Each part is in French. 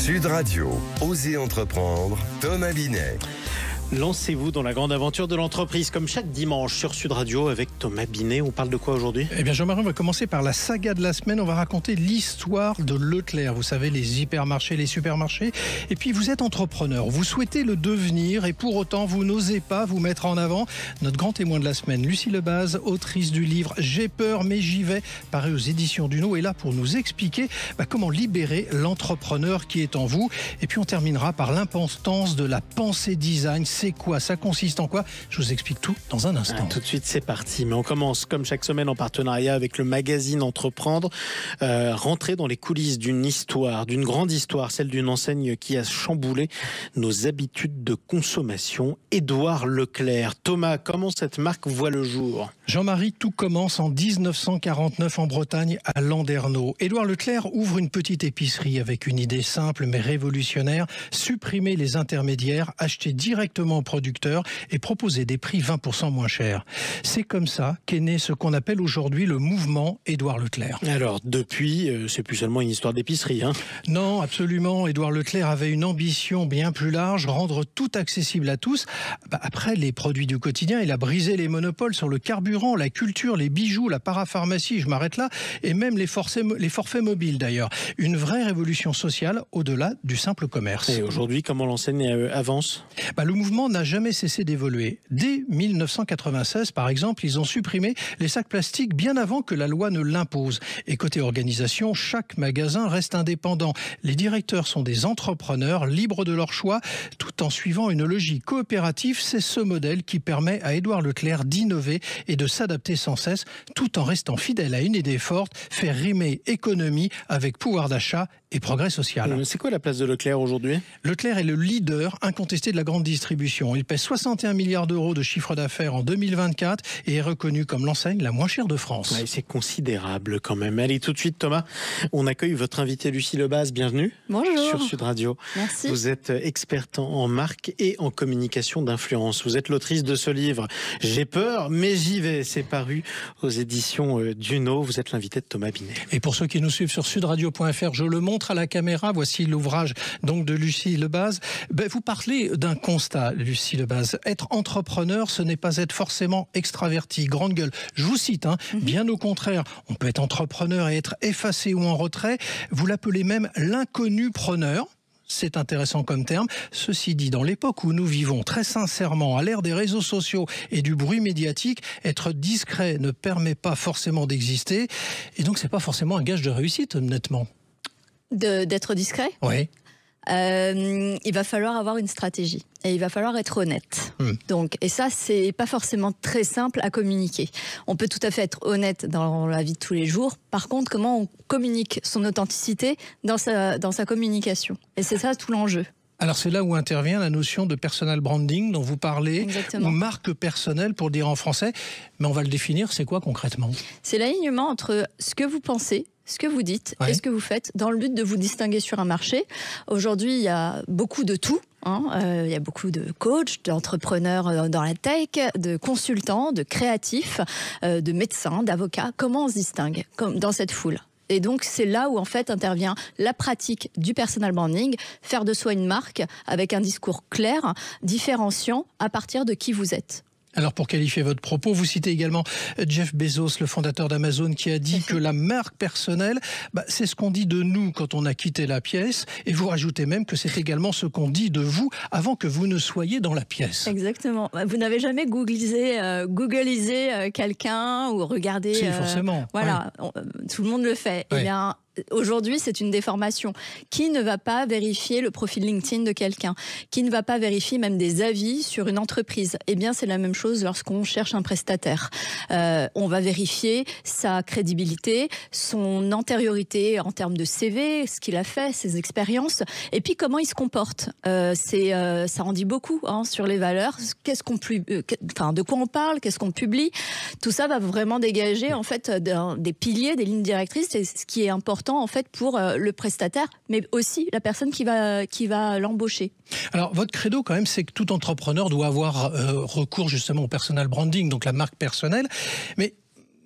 Sud Radio, Osez entreprendre, Thomas Binet. Lancez-vous dans la grande aventure de l'entreprise, comme chaque dimanche sur Sud Radio avec Thomas Binet. On parle de quoi aujourd'hui ? Eh bien, Jean-Marie, on va commencer par la saga de la semaine. On va raconter l'histoire de Leclerc. Vous savez, les hypermarchés, les supermarchés. Et puis, vous êtes entrepreneur. Vous souhaitez le devenir et pour autant, vous n'osez pas vous mettre en avant. Notre grand témoin de la semaine, Lucie Lebaz, autrice du livre « J'ai peur, mais j'y vais », paru aux éditions Duno, est là pour nous expliquer comment libérer l'entrepreneur qui est en vous. Et puis, on terminera par l'importance de la pensée design. C'est quoi? Ça consiste en quoi? Je vous explique tout dans un instant. Tout de suite, c'est parti. Mais on commence, comme chaque semaine, en partenariat avec le magazine Entreprendre. Rentrer dans les coulisses d'une histoire, d'une grande histoire, celle d'une enseigne qui a chamboulé nos habitudes de consommation. Édouard Leclerc. Thomas, comment cette marque voit le jour? Jean-Marie, tout commence en 1949 en Bretagne, à Landerneau. Édouard Leclerc ouvre une petite épicerie avec une idée simple mais révolutionnaire: supprimer les intermédiaires, acheter directement aux producteurs et proposer des prix 20% moins chers. C'est comme ça qu'est né ce qu'on appelle aujourd'hui le mouvement Édouard Leclerc. Alors, depuis, c'est plus seulement une histoire d'épicerie, hein? Non, absolument. Édouard Leclerc avait une ambition bien plus large, rendre tout accessible à tous. Après les produits du quotidien, il a brisé les monopoles sur le carburant, la culture, les bijoux, la parapharmacie, je m'arrête là, et même les forfaits mobiles d'ailleurs. Une vraie révolution sociale au-delà du simple commerce. Et aujourd'hui, comment l'enseigne avance? Le mouvement n'a jamais cessé d'évoluer. Dès 1996, par exemple, ils ont supprimé les sacs plastiques bien avant que la loi ne l'impose. Et côté organisation, chaque magasin reste indépendant. Les directeurs sont des entrepreneurs libres de leur choix, tout en suivant une logique coopérative. C'est ce modèle qui permet à Édouard Leclerc d'innover et de s'adapter sans cesse, tout en restant fidèle à une idée forte: faire rimer économie avec pouvoir d'achat et progrès social. C'est quoi la place de Leclerc aujourd'hui? Leclerc est le leader incontesté de la grande distribution. Il pèse 61 milliards d'euros de chiffre d'affaires en 2024 et est reconnu comme l'enseigne la moins chère de France. Ouais, c'est considérable quand même. Allez, tout de suite, Thomas, on accueille votre invitée Lucie Lebaz. Bienvenue. Bonjour. Sur Sud Radio. Merci. Vous êtes experte en marque et en communication d'influence. Vous êtes l'autrice de ce livre « J'ai peur, mais j'y vais ». C'est paru aux éditions Duno. Vous êtes l'invitée de Thomas Binet. Et pour ceux qui nous suivent sur sudradio.fr, je le montre à la caméra. Voici l'ouvrage donc de Lucie Lebaz. Vous parlez d'un constat, Lucie Lebaz. Être entrepreneur, ce n'est pas être forcément extraverti, grande gueule. Je vous cite, bien au contraire. On peut être entrepreneur et être effacé ou en retrait. Vous l'appelez même l'inconnu preneur. C'est intéressant comme terme. Ceci dit, dans l'époque où nous vivons, très sincèrement, à l'ère des réseaux sociaux et du bruit médiatique, être discret ne permet pas forcément d'exister. Et donc, c'est pas forcément un gage de réussite, honnêtement. D'être discret? Oui. Il va falloir avoir une stratégie et il va falloir être honnête. Donc, et ça, c'est pas forcément très simple à communiquer. On peut tout à fait être honnête dans la vie de tous les jours. Par contre, comment on communique son authenticité dans sa communication? Et c'est ça tout l'enjeu. Alors c'est là où intervient la notion de personal branding dont vous parlez. Exactement. Ou marque personnelle pour le dire en français. Mais on va le définir, c'est quoi concrètement? C'est l'alignement entre ce que vous pensez, ce que vous dites et ce que vous faites dans le but de vous distinguer sur un marché. Aujourd'hui, il y a beaucoup de tout. Il y a beaucoup de coachs, d'entrepreneurs dans la tech, de consultants, de créatifs, de médecins, d'avocats. Comment on se distingue dans cette foule? Et donc, c'est là où, en fait, intervient la pratique du personal branding, faire de soi une marque avec un discours clair, différenciant à partir de qui vous êtes. Alors, pour qualifier votre propos, vous citez également Jeff Bezos, le fondateur d'Amazon, qui a dit que la marque personnelle, c'est ce qu'on dit de nous quand on a quitté la pièce. Et vous rajoutez même que c'est également ce qu'on dit de vous avant que vous ne soyez dans la pièce. Exactement. Vous n'avez jamais googlisé quelqu'un ou regardé... Si, forcément. Voilà, tout le monde le fait. Ouais. Eh bien, aujourd'hui, c'est une déformation. Qui ne va pas vérifier le profil LinkedIn de quelqu'un? Qui ne va pas vérifier même des avis sur une entreprise? Eh bien, c'est la même chose lorsqu'on cherche un prestataire. On va vérifier sa crédibilité, son antériorité en termes de CV, ce qu'il a fait, ses expériences, et puis comment il se comporte. Ça en dit beaucoup sur les valeurs. De quoi on parle? Qu'est-ce qu'on publie? Tout ça va vraiment dégager en fait des piliers, des lignes directrices. C'est ce qui est important en fait pour le prestataire, mais aussi la personne qui va l'embaucher. Alors votre credo quand même, c'est que tout entrepreneur doit avoir recours justement au personal branding, donc la marque personnelle. Mais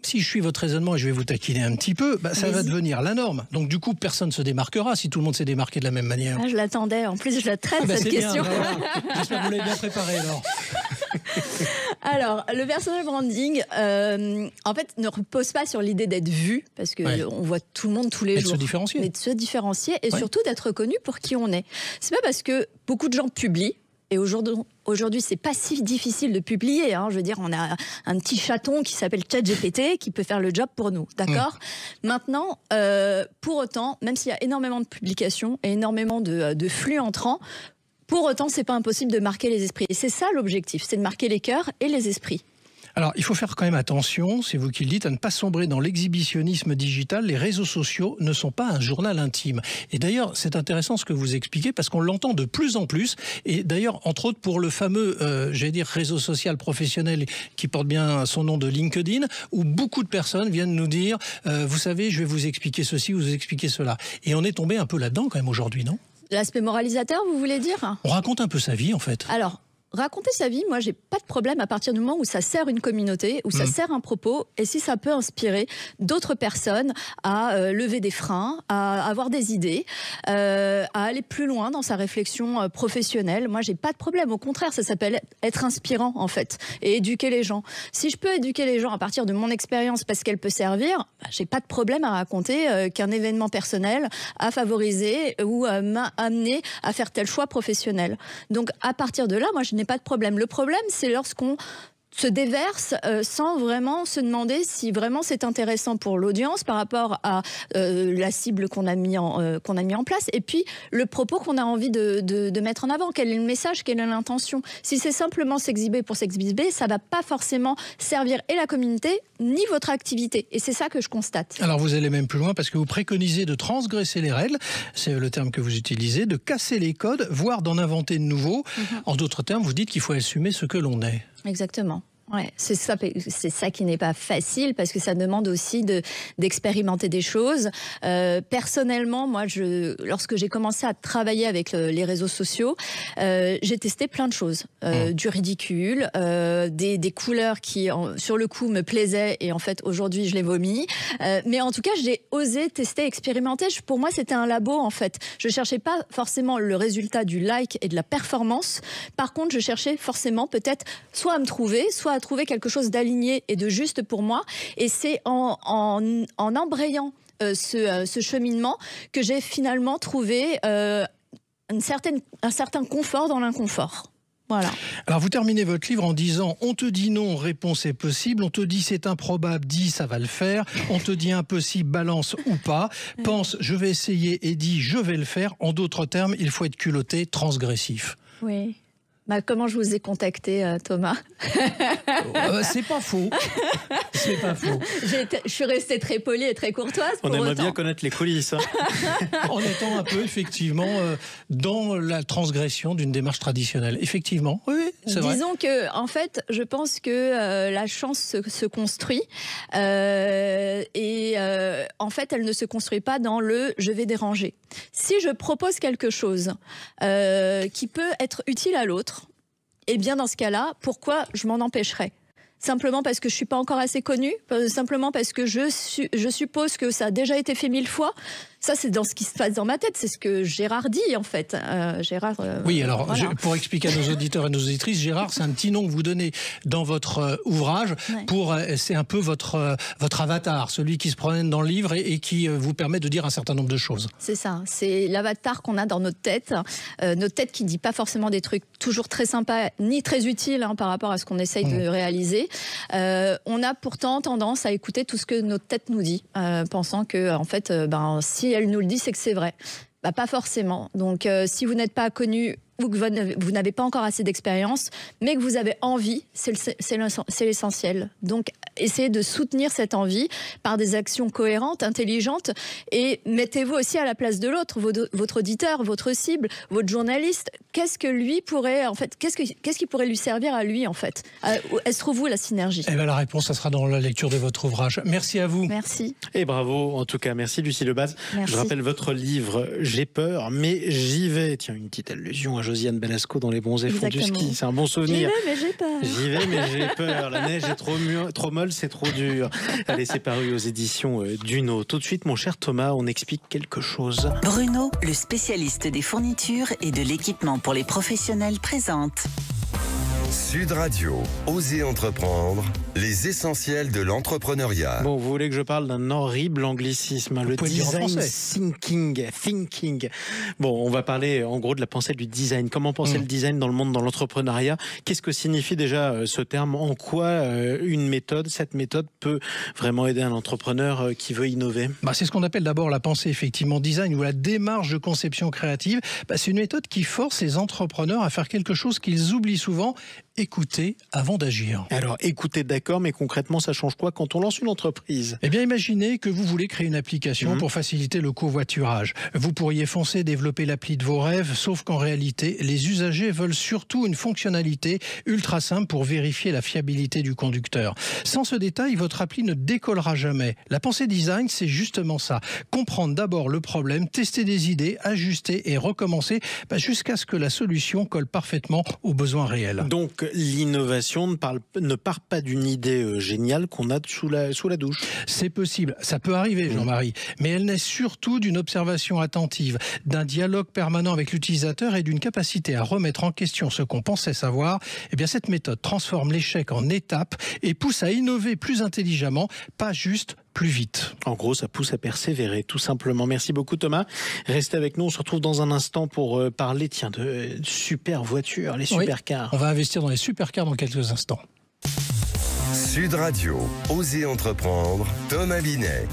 si je suis votre raisonnement et je vais vous taquiner un petit peu, ça va devenir la norme. Donc du coup, personne ne se démarquera si tout le monde s'est démarqué de la même manière. Ah, je l'attendais. En plus, je la traite, cette question. Bien, voilà. J'espère que vous l'avez bien préparé alors. Alors, le personal branding, en fait, ne repose pas sur l'idée d'être vu, parce que on voit tout le monde tous les jours. Mais de se différencier et surtout d'être reconnu pour qui on est. C'est pas parce que beaucoup de gens publient, et aujourd'hui, c'est pas si difficile de publier. Je veux dire, on a un petit chaton qui s'appelle ChatGPT qui peut faire le job pour nous, d'accord ? Maintenant, pour autant, même s'il y a énormément de publications et énormément de flux entrants, pour autant, c'est pas impossible de marquer les esprits. Et c'est ça l'objectif, c'est de marquer les cœurs et les esprits. Alors, il faut faire quand même attention, c'est vous qui le dites, à ne pas sombrer dans l'exhibitionnisme digital. Les réseaux sociaux ne sont pas un journal intime. Et d'ailleurs, c'est intéressant ce que vous expliquez parce qu'on l'entend de plus en plus. Et d'ailleurs, entre autres, pour le fameux, réseau social professionnel qui porte bien son nom de LinkedIn, où beaucoup de personnes viennent nous dire, vous savez, je vais vous expliquer ceci, vous expliquer cela. Et on est tombé un peu là-dedans quand même aujourd'hui, non ? L'aspect moralisateur, vous voulez dire ? On raconte un peu sa vie, en fait. Alors, raconter sa vie, moi, j'ai pas de problème à partir du moment où ça sert une communauté, où ça sert un propos, et si ça peut inspirer d'autres personnes à lever des freins, à avoir des idées, à aller plus loin dans sa réflexion professionnelle. Moi, j'ai pas de problème. Au contraire, ça s'appelle être inspirant, en fait, et éduquer les gens. Si je peux éduquer les gens à partir de mon expérience parce qu'elle peut servir, j'ai pas de problème à raconter qu'un événement personnel a favorisé ou m'a amené à faire tel choix professionnel. Donc, à partir de là, moi, je n'ai pas de problème. Le problème, c'est lorsqu'on se déverse sans vraiment se demander si vraiment c'est intéressant pour l'audience par rapport à la cible qu'on a mis en place et puis le propos qu'on a envie de mettre en avant. Quel est le message, quelle est l'intention ? Si c'est simplement s'exhiber pour s'exhiber, ça ne va pas forcément servir et la communauté ni votre activité. Et c'est ça que je constate. Alors vous allez même plus loin parce que vous préconisez de transgresser les règles, c'est le terme que vous utilisez, de casser les codes, voire d'en inventer de nouveaux. En d'autres termes, vous dites qu'il faut assumer ce que l'on est. Exactement. Ouais, c'est ça qui n'est pas facile parce que ça demande aussi d'expérimenter des choses. Personnellement, moi, lorsque j'ai commencé à travailler avec les réseaux sociaux, j'ai testé plein de choses, du ridicule, des couleurs qui, sur le coup, me plaisaient et en fait aujourd'hui je les vomis. Mais en tout cas, j'ai osé tester, expérimenter. Pour moi, c'était un labo en fait. Je cherchais pas forcément le résultat du like et de la performance. Par contre, je cherchais forcément peut-être soit à me trouver, soit à trouver quelque chose d'aligné et de juste pour moi. Et c'est en embrayant ce cheminement que j'ai finalement trouvé un certain confort dans l'inconfort. Voilà. Alors vous terminez votre livre en disant on te dit non, réponse est possible, on te dit c'est improbable, dis ça va le faire, on te dit impossible, balance ou pas, pense je vais essayer et dis je vais le faire. En d'autres termes, il faut être culotté, transgressif. Oui. Comment je vous ai contacté, Thomas ? C'est pas faux. C'est pas faux. Je suis restée très polie et très courtoise. On aimerait bien connaître les coulisses. En étant un peu, effectivement, dans la transgression d'une démarche traditionnelle. Effectivement, oui, c'est vrai. Disons que, en fait, je pense que la chance se construit. Et en fait, elle ne se construit pas dans le « je vais déranger ». Si je propose quelque chose qui peut être utile à l'autre, eh bien, dans ce cas-là, pourquoi je m'en empêcherais ? Simplement parce que je ne suis pas encore assez connue ? Simplement parce que je suppose que ça a déjà été fait 1000 fois ? Ça, c'est dans ce qui se passe dans ma tête. C'est ce que Gérard dit, en fait. Gérard. Oui, alors, voilà. pour expliquer à nos auditeurs et nos auditrices, Gérard, c'est un petit nom que vous donnez dans votre ouvrage. C'est un peu votre avatar, celui qui se promène dans le livre et qui vous permet de dire un certain nombre de choses. C'est ça. C'est l'avatar qu'on a dans notre tête qui ne dit pas forcément des trucs toujours très sympas ni très utiles par rapport à ce qu'on essaye de réaliser. On a pourtant tendance à écouter tout ce que notre tête nous dit, pensant que, en fait, si elle nous le dit, c'est que c'est vrai. Pas forcément. Donc, si vous n'êtes pas connu ou que vous n'avez pas encore assez d'expérience, mais que vous avez envie, c'est l'essentiel. Donc, essayez de soutenir cette envie par des actions cohérentes, intelligentes, et mettez-vous aussi à la place de l'autre, votre auditeur, votre cible, votre journaliste. Qu'est-ce que lui pourrait, en fait, qu'est-ce qui pourrait lui servir à lui, en fait ? Où se trouve où la synergie ? Eh bien, la réponse, ça sera dans la lecture de votre ouvrage. Merci à vous. Merci. Et bravo, en tout cas, merci Lucie Lebaz. Merci. Je rappelle votre livre « J'ai peur, mais j'y vais ». Tiens, une petite allusion à Josiane Belasco dans Les Bons et Fonds du Exactement. Ski. C'est un bon souvenir. J'y vais, mais j'ai peur. J'y vais, mais j'ai peur. La neige est trop molle, c'est trop dur. Allez, c'est paru aux éditions Duno. Tout de suite, mon cher Thomas, on explique quelque chose. Bruno, le spécialiste des fournitures et de l'équipement pour les professionnels, présente. Sud Radio, Osez entreprendre, les essentiels de l'entrepreneuriat. Bon, vous voulez que je parle d'un horrible anglicisme, le pouvez le dire en design français. thinking. Bon, on va parler en gros de la pensée du design. Comment penser le design dans le monde, dans l'entrepreneuriat? Qu'est-ce que signifie déjà ce terme? En quoi cette méthode peut vraiment aider un entrepreneur qui veut innover? C'est ce qu'on appelle d'abord la pensée effectivement design ou la démarche de conception créative. C'est une méthode qui force les entrepreneurs à faire quelque chose qu'ils oublient souvent: écouter avant d'agir. Alors, écoutez, d'accord, mais concrètement, ça change quoi quand on lance une entreprise? Eh bien, imaginez que vous voulez créer une application pour faciliter le covoiturage. Vous pourriez foncer développer l'appli de vos rêves, sauf qu'en réalité, les usagers veulent surtout une fonctionnalité ultra simple pour vérifier la fiabilité du conducteur. Sans ce détail, votre appli ne décollera jamais. La pensée design, c'est justement ça. Comprendre d'abord le problème, tester des idées, ajuster et recommencer jusqu'à ce que la solution colle parfaitement aux besoins réels. Donc, l'innovation ne part pas d'une idée géniale qu'on a sous la douche. C'est possible, ça peut arriver, Jean-Marie, mais elle naît surtout d'une observation attentive, d'un dialogue permanent avec l'utilisateur et d'une capacité à remettre en question ce qu'on pensait savoir. Eh bien, cette méthode transforme l'échec en étape et pousse à innover plus intelligemment, pas juste plus vite. En gros, ça pousse à persévérer, tout simplement. Merci beaucoup, Thomas. Restez avec nous. On se retrouve dans un instant pour parler, de super voitures, les supercars. On va investir dans les supercars dans quelques instants. Sud Radio, Osez entreprendre, Thomas Binet.